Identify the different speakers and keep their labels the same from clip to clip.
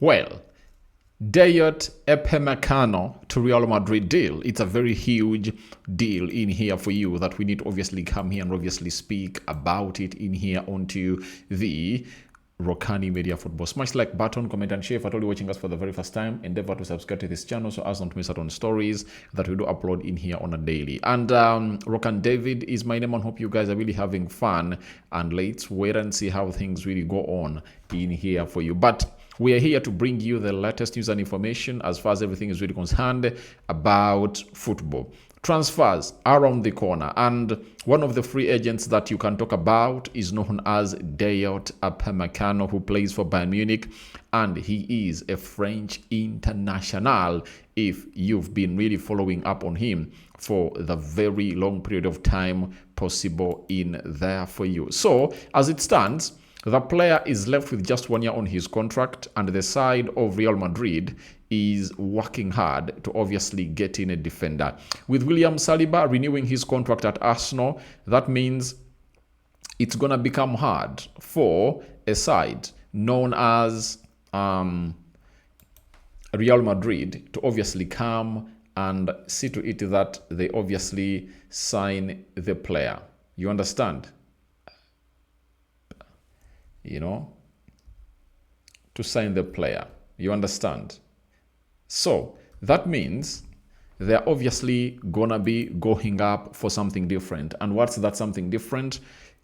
Speaker 1: Well, Dayot Upamecano to Real Madrid deal. It's a very huge deal in here for you that we need to obviously come here and obviously speak about it in here onto the Rokani Media Football. Smash like button, comment and share. If at all you're watching us for the very first time, endeavor to subscribe to this channel so as not to miss out on stories that we do upload in here on a daily. And Rokani David is my name, and hope you guys are really having fun. And let's wait and see how things really go on in here for you. But we are here to bring you the latest news and information as far as everything is really concerned about football. Transfers around the corner, and one of the free agents that you can talk about is known as Dayot Upamecano, who plays for Bayern Munich, and he is a French international if you've been really following up on him for the very long period of time possible in there for you. So as it stands, the player is left with just 1 year on his contract, and the side of Real Madrid is working hard to obviously get in a defender. With William Saliba renewing his contract at Arsenal, that means it's going to become hard for a side known as Real Madrid to obviously come and see to it that they obviously sign the player. You understand? To sign the player. You understand? So that means they're obviously gonna be going up for something different. And what's that something different?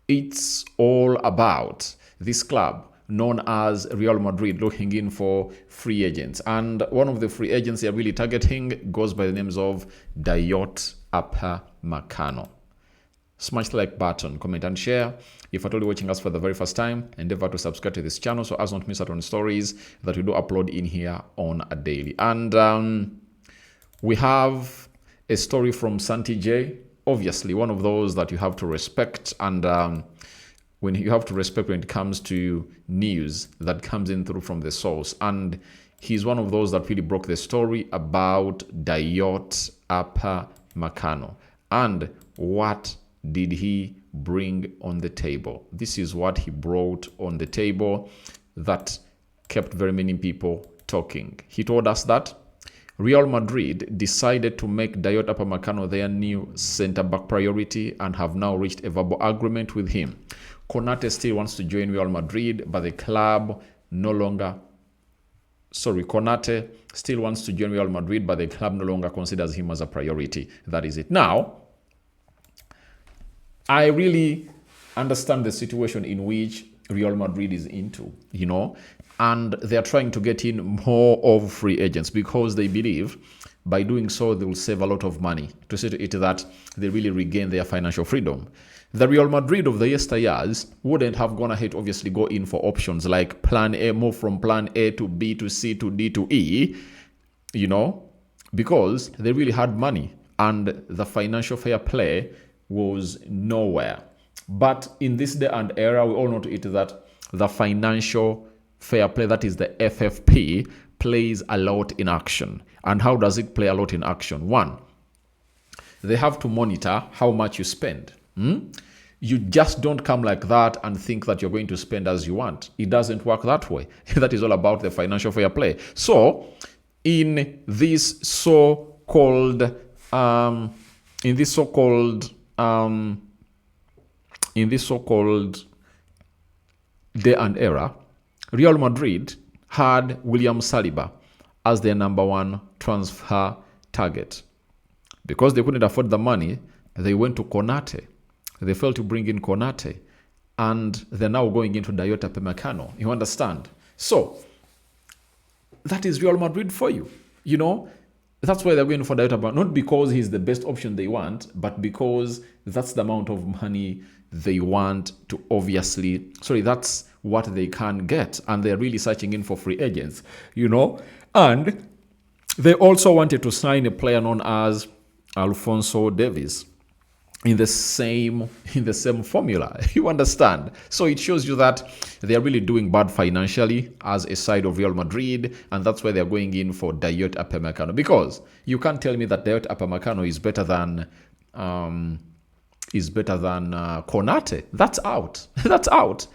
Speaker 1: It's all about this club known as Real Madrid looking in for free agents. And one of the free agents they're really targeting goes by the names of Dayot Upamecano. Smash the like button, comment and share. If at all you're watching us for the very first time, endeavor to subscribe to this channel so as not to miss out on stories that we do upload in here on a daily. And we have a story from Santi J, obviously one of those that you have to respect. And when you have to respect when it comes to news that comes in through from the source. And he's one of those that really broke the story about Dayot Upamecano. And what did he bring on the table? This is what he brought on the table that kept very many people talking. He told us that Real Madrid decided to make Dayot Upamecano their new centre-back priority and have now reached a verbal agreement with him. Konate still wants to join Real Madrid, but the club no longer... Konate still wants to join Real Madrid, but the club no longer considers him as a priority. That is it. Now, I really understand the situation in which Real Madrid is into, and they're trying to get in more of free agents because they believe by doing so they will save a lot of money to see to it that they really regain their financial freedom. The Real Madrid of the yesteryears wouldn't have gone ahead to obviously go in for options like plan A, move from plan A to B to C to D to E, because they really had money and the financial fair play was nowhere. But in this day and era, we all know to it that the financial fair play, that is the FFP, plays a lot in action. And how does it play a lot in action? One, they have to monitor how much you spend. You just don't come like that and think that you're going to spend as you want. It doesn't work that way. That is all about the financial fair play. So in this so-called day and era, Real Madrid had William Saliba as their number one transfer target. Because they couldn't afford the money, they went to Konate. They failed to bring in Konate, and they're now going into Dayot Upamecano. You understand? So that is Real Madrid for you. That's why they're going for Dayot Upamecano, not because he's the best option they want, but because that's the amount of money they want to obviously, that's what they can get. And they're really searching in for free agents, And they also wanted to sign a player known as Alphonso Davies in the same formula. You understand? So it shows you that they are really doing bad financially as a side of Real Madrid, and that's why they're going in for Dayot Upamecano. Because you can't tell me that Dayot Upamecano is better than Konate. That's out. That's out.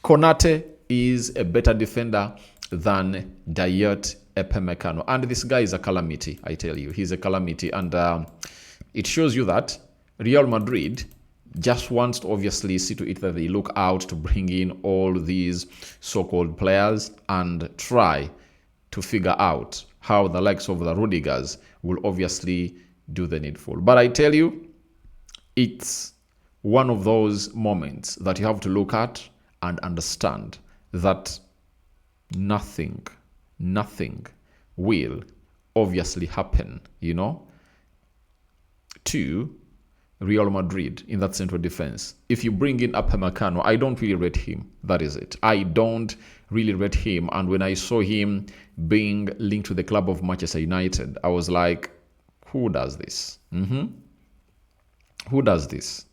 Speaker 1: Konate is a better defender than Dayot Upamecano. And this guy is a calamity, I tell you. He's a calamity. And it shows you that Real Madrid just wants to obviously see to it that they look out to bring in all these so-called players and try to figure out how the likes of the Rudigers will obviously do the needful. But I tell you, it's one of those moments that you have to look at and understand that nothing will obviously happen, to Real Madrid in that central defense. If you bring in Upamecano, I don't really rate him. That is it. I don't really rate him. And when I saw him being linked to the club of Manchester United, I was like, who does this? Who does this?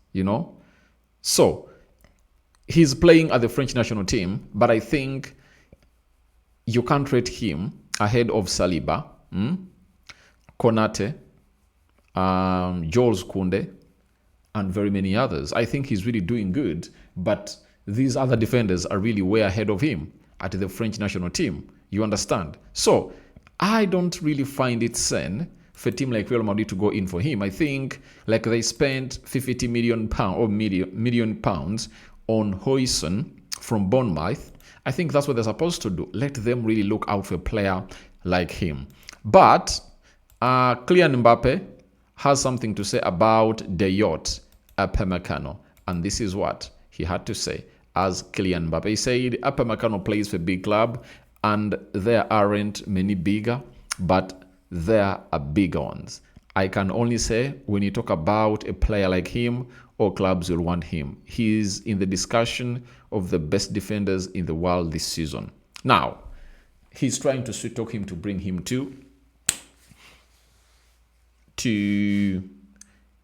Speaker 1: So he's playing at the French national team, but I think you can't rate him ahead of Saliba, Konate, Jules Koundé, and very many others. I think he's really doing good, but these other defenders are really way ahead of him at the French national team. You understand? So I don't really find it sane for a team like Real Madrid to go in for him. I think like they spent £50 million on Hoyson from Bournemouth. I think that's what they're supposed to do. Let them really look out for a player like him. But Kylian Mbappe has something to say about Dayot Upamecano. And this is what he had to say as Kylian Mbappe. He said Upamecano plays for a big club and there aren't many bigger, but there are bigger ones. I can only say when you talk about a player like him, all clubs will want him. He's in the discussion of the best defenders in the world this season. Now, he's trying to sweet talk him to bring him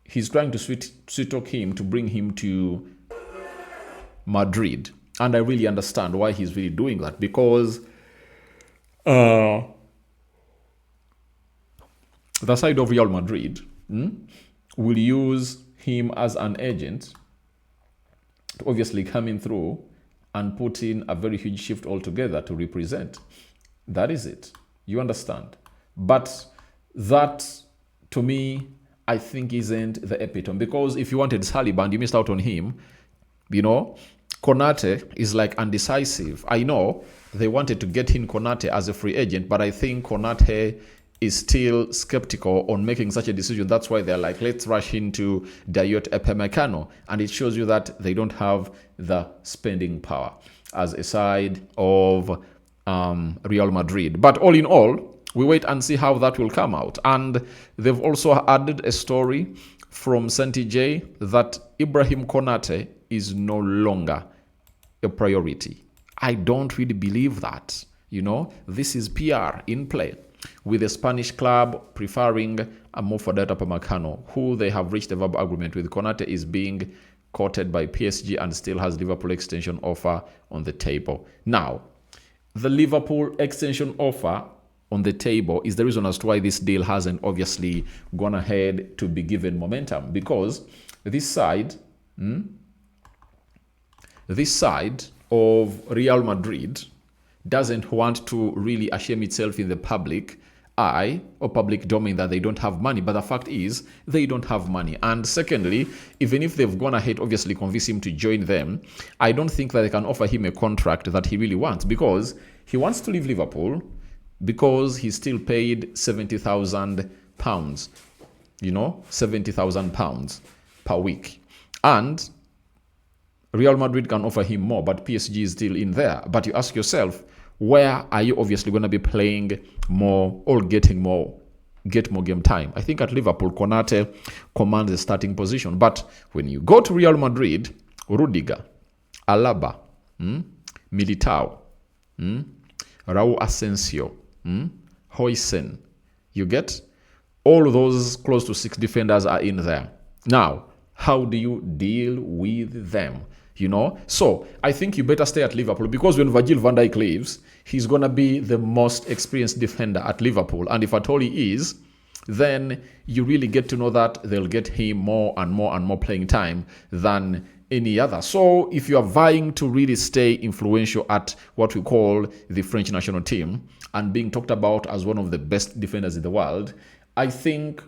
Speaker 1: he's trying to sweet talk him to bring him to Madrid. And I really understand why he's really doing that, because the side of Real Madrid will use him as an agent to obviously come in through and put in a very huge shift altogether to represent. That is it. You understand? But that, to me, I think isn't the epitome. Because if you wanted Saliba and you missed out on him, Konate is like undecisive. I know they wanted to get in Konate as a free agent, but I think Konate is still skeptical on making such a decision. That's why they're like, let's rush into Dayot Upamecano. And it shows you that they don't have the spending power as a side of Real Madrid. But all in all, we wait and see how that will come out. And they've also added a story from Santi J that Ibrahim Konate is no longer a priority. I don't really believe that. This is PR in play, with the Spanish club preferring a move for Dayot Upamecano, who they have reached a verbal agreement with. Konate is being courted by PSG and still has Liverpool extension offer on the table. Now, the Liverpool extension offer on the table is the reason as to why this deal hasn't obviously gone ahead to be given momentum, because this side of Real Madrid doesn't want to really shame itself in the public eye or public domain that they don't have money. But the fact is, they don't have money. And secondly, even if they've gone ahead, obviously convince him to join them, I don't think that they can offer him a contract that he really wants, because he wants to leave Liverpool because he's still paid £70,000, £70,000 per week. And Real Madrid can offer him more, but PSG is still in there. But you ask yourself, where are you obviously going to be playing more or get more game time? I think at Liverpool, Konate commands the starting position. But when you go to Real Madrid, Rudiger, Alaba, Militao, Raul Asensio, Hoysen, you get all those close to 6 defenders are in there. Now, how do you deal with them? So I think you better stay at Liverpool, because when Virgil van Dijk leaves, he's going to be the most experienced defender at Liverpool. And if at all he is, then you really get to know that they'll get him more and more playing time than any other. So if you are vying to really stay influential at what we call the French national team and being talked about as one of the best defenders in the world, I think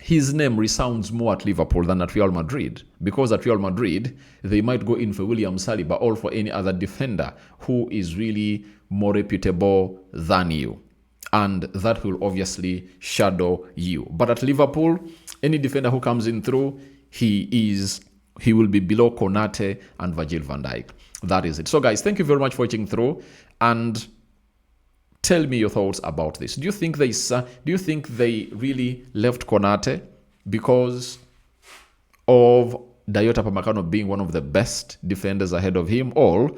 Speaker 1: his name resounds more at Liverpool than at Real Madrid, because at Real Madrid, they might go in for William Saliba or for any other defender who is really more reputable than you. And that will obviously shadow you. But at Liverpool, any defender who comes in through, he will be below Konate and Virgil van Dijk. That is it. So guys, thank you very much for watching through, and tell me your thoughts about this. Do you think they really left Konate because of Dayot Upamecano being one of the best defenders ahead of him, or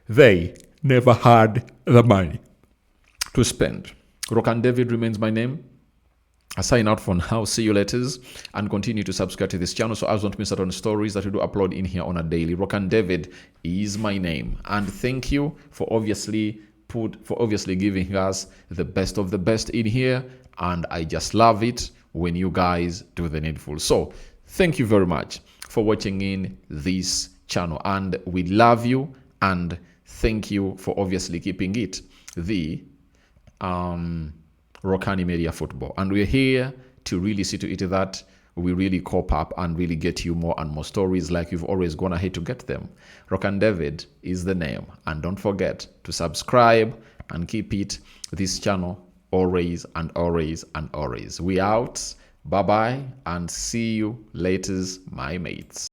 Speaker 1: they never had the money to spend? Rokani David remains my name. I sign out for now. See you later, and continue to subscribe to this channel so as don't miss out on stories that we do upload in here on a daily. Rokani David is my name, and thank you for obviously giving us the best of the best in here, and I just love it when you guys do the needful. So thank you very much for watching in this channel, and we love you, and thank you for obviously keeping it the Rokani Media Football, and we're here to really see to it that we really cop up and really get you more and more stories like you've always gone ahead to get them. Rokani David is the name, and don't forget to subscribe and keep it this channel always and always and always. We out. Bye bye, and see you later, my mates.